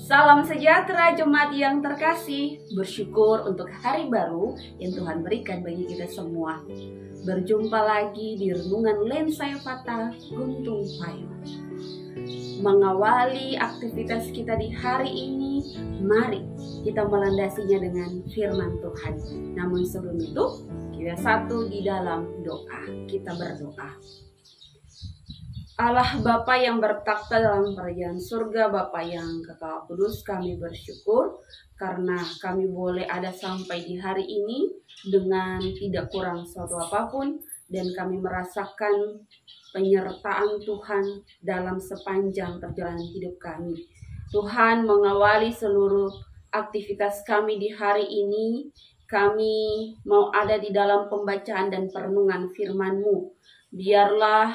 Salam sejahtera jemaat yang terkasih. Bersyukur untuk hari baru yang Tuhan berikan bagi kita semua. Berjumpa lagi di Renungan Lensa Fata Guntung Payung. Mengawali aktivitas kita di hari ini, mari kita melandasinya dengan firman Tuhan. Namun sebelum itu, kita satu di dalam doa. Kita berdoa. Allah Bapa yang bertakhta dalam kerajaan surga, Bapa yang kekal kudus, kami bersyukur karena kami boleh ada sampai di hari ini dengan tidak kurang suatu apapun, dan kami merasakan penyertaan Tuhan dalam sepanjang perjalanan hidup kami. Tuhan mengawali seluruh aktivitas kami di hari ini. Kami mau ada di dalam pembacaan dan perenungan firman-Mu. Biarlah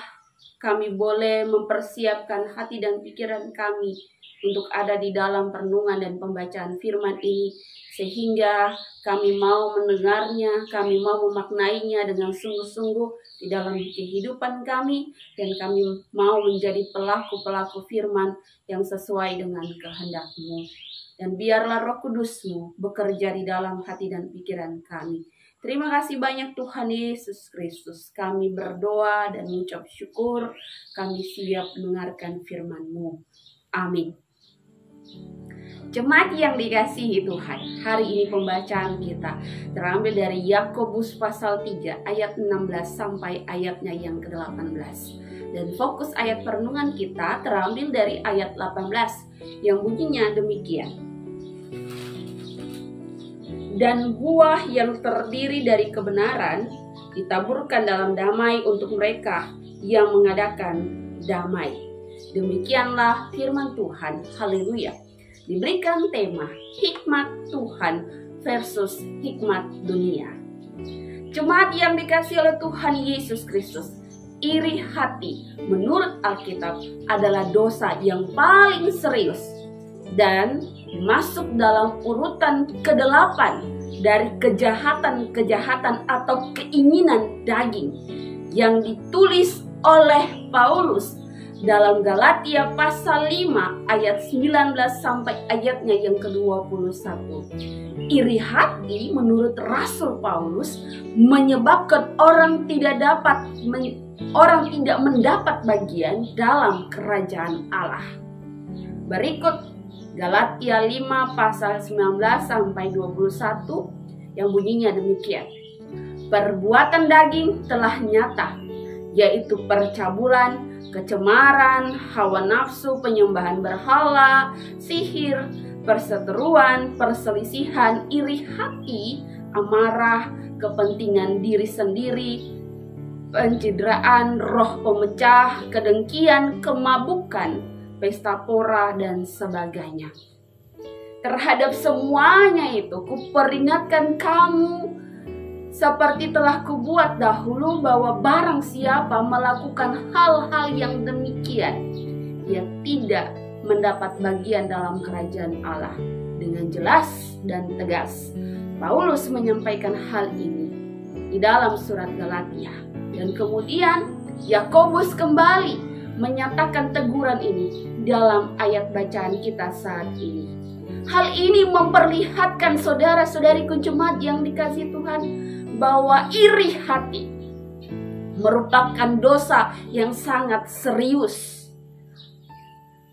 kami boleh mempersiapkan hati dan pikiran kami untuk ada di dalam perenungan dan pembacaan firman ini, sehingga kami mau mendengarnya, kami mau memaknainya dengan sungguh-sungguh di dalam kehidupan kami, dan kami mau menjadi pelaku-pelaku firman yang sesuai dengan kehendak-Mu. Dan biarlah Roh Kudus-Mu bekerja di dalam hati dan pikiran kami. Terima kasih banyak Tuhan Yesus Kristus. Kami berdoa dan mengucap syukur. Kami siap mendengarkan firman-Mu. Amin. Jemaat yang dikasihi Tuhan, hari ini pembacaan kita terambil dari Yakobus pasal 3 ayat 16 sampai ayatnya yang ke-18. Dan fokus ayat perenungan kita terambil dari ayat 18 yang bunyinya demikian. Dan buah yang terdiri dari kebenaran ditaburkan dalam damai untuk mereka yang mengadakan damai. Demikianlah firman Tuhan. Haleluya. Diberikan tema hikmat Tuhan versus hikmat dunia. Jemaat yang dikasihi oleh Tuhan Yesus Kristus, iri hati menurut Alkitab adalah dosa yang paling serius dan masuk dalam urutan ke-8 dari kejahatan-kejahatan atau keinginan daging yang ditulis oleh Paulus dalam Galatia pasal 5 ayat 19 sampai ayatnya yang ke-21. Iri hati menurut Rasul Paulus menyebabkan orang tidak mendapat bagian dalam kerajaan Allah. Berikut Galatia 5 pasal 19 sampai 21 yang bunyinya demikian. Perbuatan daging telah nyata, yaitu percabulan, kecemaran, hawa nafsu, penyembahan berhala, sihir, perseteruan, perselisihan, iri hati, amarah, kepentingan diri sendiri, pencitraan, roh pemecah, kedengkian, kemabukan, pesta pora, dan sebagainya. Terhadap semuanya itu kuperingatkan kamu seperti telah kubuat dahulu, bahwa barang siapa melakukan hal-hal yang demikian, ia tidak mendapat bagian dalam kerajaan Allah. Dengan jelas dan tegas Paulus menyampaikan hal ini di dalam surat Galatia, dan kemudian Yakobus kembali menyatakan teguran ini dalam ayat bacaan kita saat ini. Hal ini memperlihatkan saudara-saudariku jemaat yang dikasihi Tuhan, bahwa iri hati merupakan dosa yang sangat serius.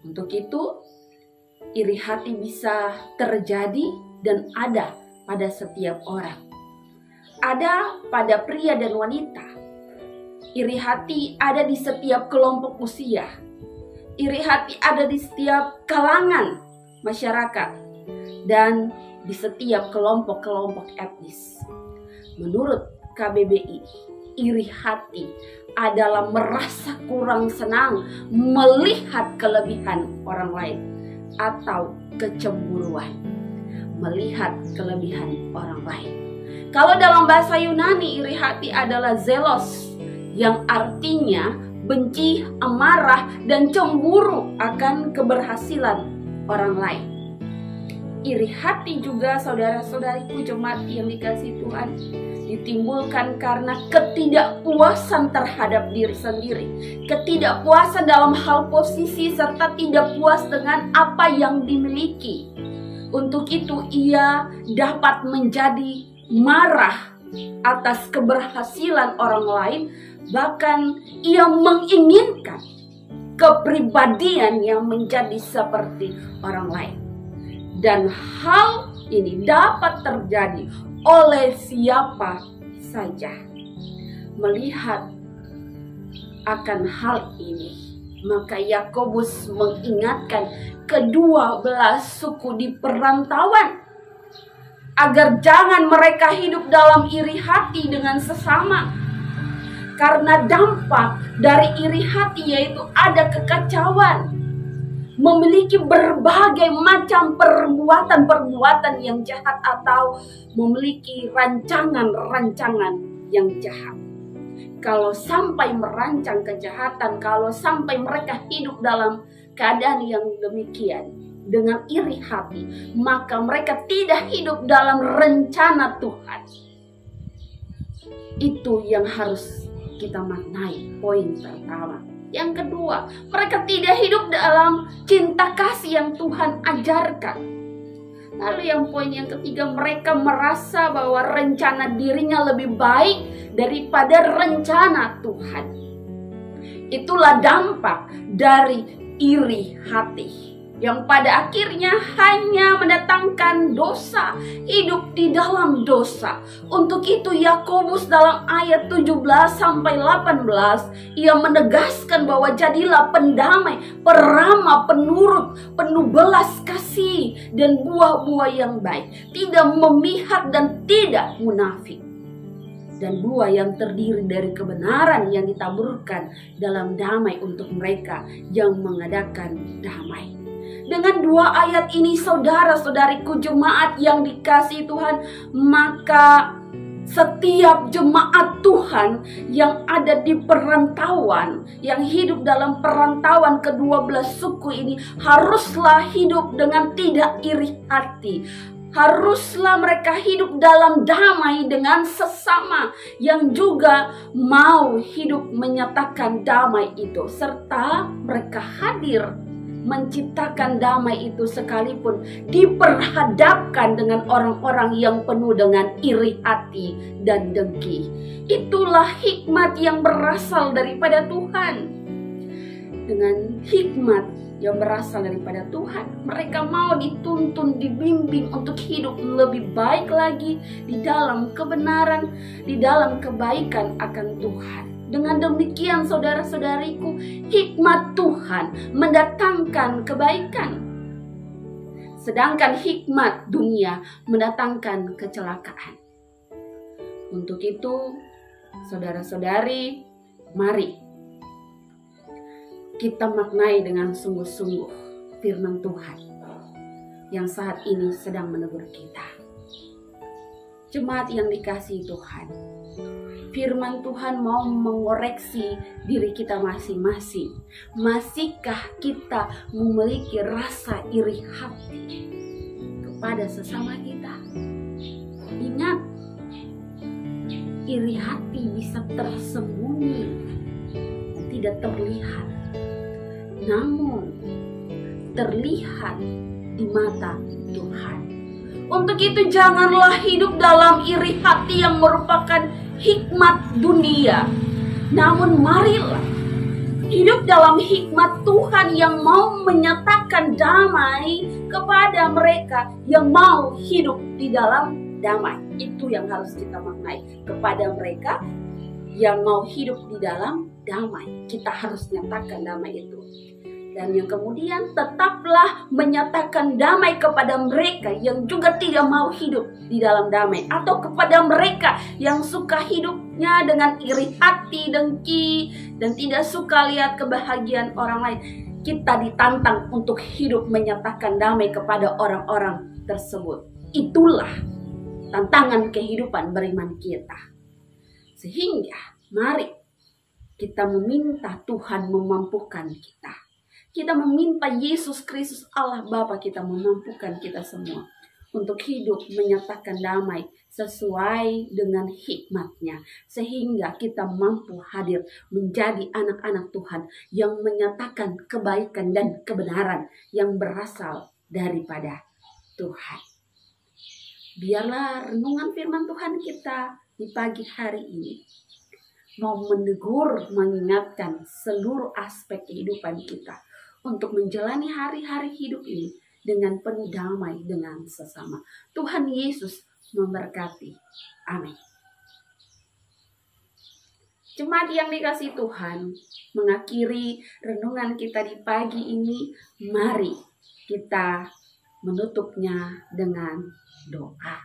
Untuk itu, iri hati bisa terjadi dan ada pada setiap orang. Ada pada pria dan wanita. Iri hati ada di setiap kelompok usia. Iri hati ada di setiap kalangan masyarakat dan di setiap kelompok-kelompok etnis. Menurut KBBI, iri hati adalah merasa kurang senang melihat kelebihan orang lain atau kecemburuan melihat kelebihan orang lain. Kalau dalam bahasa Yunani, iri hati adalah zelos, yang artinya benci, amarah, dan cemburu akan keberhasilan orang lain. iri hati juga, saudara-saudariku jemaat yang dikasihi Tuhan, ditimbulkan karena ketidakpuasan terhadap diri sendiri, ketidakpuasan dalam hal posisi, serta tidak puas dengan apa yang dimiliki. Untuk itu ia dapat menjadi marah atas keberhasilan orang lain, bahkan ia menginginkan kepribadian yang menjadi seperti orang lain. Dan hal ini dapat terjadi oleh siapa saja. Melihat akan hal ini, maka Yakobus mengingatkan kedua belah suku di perantauan agar jangan mereka hidup dalam iri hati dengan sesama. Karena dampak dari iri hati yaitu ada kekacauan, memiliki berbagai macam perbuatan-perbuatan yang jahat, atau memiliki rancangan-rancangan yang jahat. Kalau sampai merancang kejahatan, kalau sampai mereka hidup dalam keadaan yang demikian dengan iri hati, maka mereka tidak hidup dalam rencana Tuhan. Itu yang harus kita maknai, poin pertama. Yang kedua, mereka tidak hidup dalam cinta kasih yang Tuhan ajarkan. Lalu yang poin yang ketiga, mereka merasa bahwa rencana dirinya lebih baik daripada rencana Tuhan. Itulah dampak dari iri hati, yang pada akhirnya hanya mendatangkan dosa, hidup di dalam dosa. Untuk itu Yakobus dalam ayat 17 sampai 18 ia menegaskan bahwa jadilah pendamai, peramah, penurut, penuh belas kasih dan buah-buah yang baik, tidak memihak dan tidak munafik, dan buah yang terdiri dari kebenaran yang ditaburkan dalam damai untuk mereka yang mengadakan damai. Dengan dua ayat ini, saudara-saudariku jemaat yang dikasihi Tuhan, maka setiap jemaat Tuhan yang ada di perantauan, yang hidup dalam perantauan kedua belah suku ini, haruslah hidup dengan tidak iri hati. Haruslah mereka hidup dalam damai dengan sesama, yang juga mau hidup menyatakan damai itu, serta mereka hadir menciptakan damai itu sekalipun diperhadapkan dengan orang-orang yang penuh dengan iri hati dan dengki. Itulah hikmat yang berasal daripada Tuhan. Dengan hikmat yang berasal daripada Tuhan, mereka mau dituntun, dibimbing untuk hidup lebih baik lagi di dalam kebenaran, di dalam kebaikan akan Tuhan. Dengan demikian, saudara-saudariku, hikmat Tuhan mendatangkan kebaikan, sedangkan hikmat dunia mendatangkan kecelakaan. Untuk itu, saudara-saudari, mari kita maknai dengan sungguh-sungguh firman Tuhan yang saat ini sedang menegur kita. Jemaat yang dikasihi Tuhan, firman Tuhan mau mengoreksi diri kita masing-masing. Masihkah kita memiliki rasa iri hati kepada sesama kita? Ingat, iri hati bisa tersembunyi, tidak terlihat, namun terlihat di mata Tuhan. Untuk itu janganlah hidup dalam iri hati yang merupakan hikmat dunia, namun marilah hidup dalam hikmat Tuhan yang mau menyatakan damai kepada mereka yang mau hidup di dalam damai. Itu yang harus kita maknai, kepada mereka yang mau hidup di dalam damai. Kita harus nyatakan damai itu. Dan yang kemudian, tetaplah menyatakan damai kepada mereka yang juga tidak mau hidup di dalam damai, atau kepada mereka yang suka hidupnya dengan iri hati, dengki, dan tidak suka lihat kebahagiaan orang lain. Kita ditantang untuk hidup menyatakan damai kepada orang-orang tersebut. Itulah tantangan kehidupan beriman kita. Sehingga mari kita meminta Tuhan memampukan kita. Kita meminta Yesus Kristus Allah Bapa kita memampukan kita semua. untuk hidup menyatakan damai sesuai dengan hikmat-Nya, sehingga kita mampu hadir menjadi anak-anak Tuhan yang menyatakan kebaikan dan kebenaran yang berasal daripada Tuhan. Biarlah renungan firman Tuhan kita di pagi hari ini mau menegur, mengingatkan seluruh aspek kehidupan kita untuk menjalani hari-hari hidup ini dengan penuh damai dengan sesama. Tuhan Yesus memberkati. Amin. Jemaat yang dikasihi Tuhan, mengakhiri renungan kita di pagi ini, mari kita menutupnya dengan doa.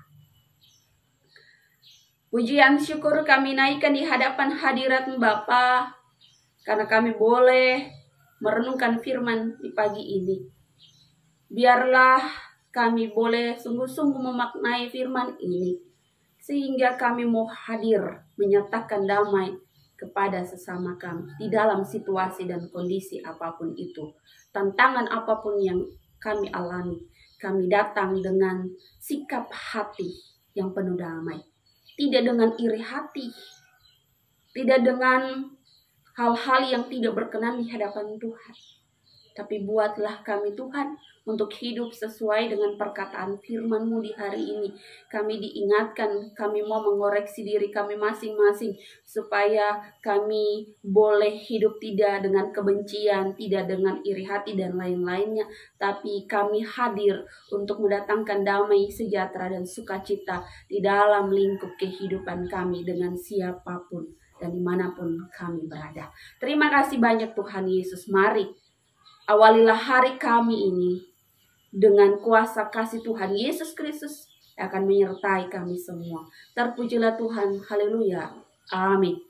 Pujian syukur kami naikkan di hadapan hadirat Bapa, karena kami boleh merenungkan firman di pagi ini. Biarlah kami boleh sungguh-sungguh memaknai firman ini, sehingga kami mau hadir menyatakan damai kepada sesama kami di dalam situasi dan kondisi apapun itu. Tantangan apapun yang kami alami, kami datang dengan sikap hati yang penuh damai. Tidak dengan iri hati, tidak dengan hal-hal yang tidak berkenan di hadapan Tuhan. Tapi buatlah kami Tuhan untuk hidup sesuai dengan perkataan firman-Mu di hari ini. Kami diingatkan, kami mau mengoreksi diri kami masing-masing, supaya kami boleh hidup tidak dengan kebencian, tidak dengan iri hati dan lain-lainnya. Tapi kami hadir untuk mendatangkan damai, sejahtera dan sukacita di dalam lingkup kehidupan kami dengan siapapun dan dimanapun kami berada. Terima kasih banyak Tuhan Yesus. Mari awalilah hari kami ini dengan kuasa kasih Tuhan Yesus Kristus yang akan menyertai kami semua. Terpujilah Tuhan. Haleluya. Amin.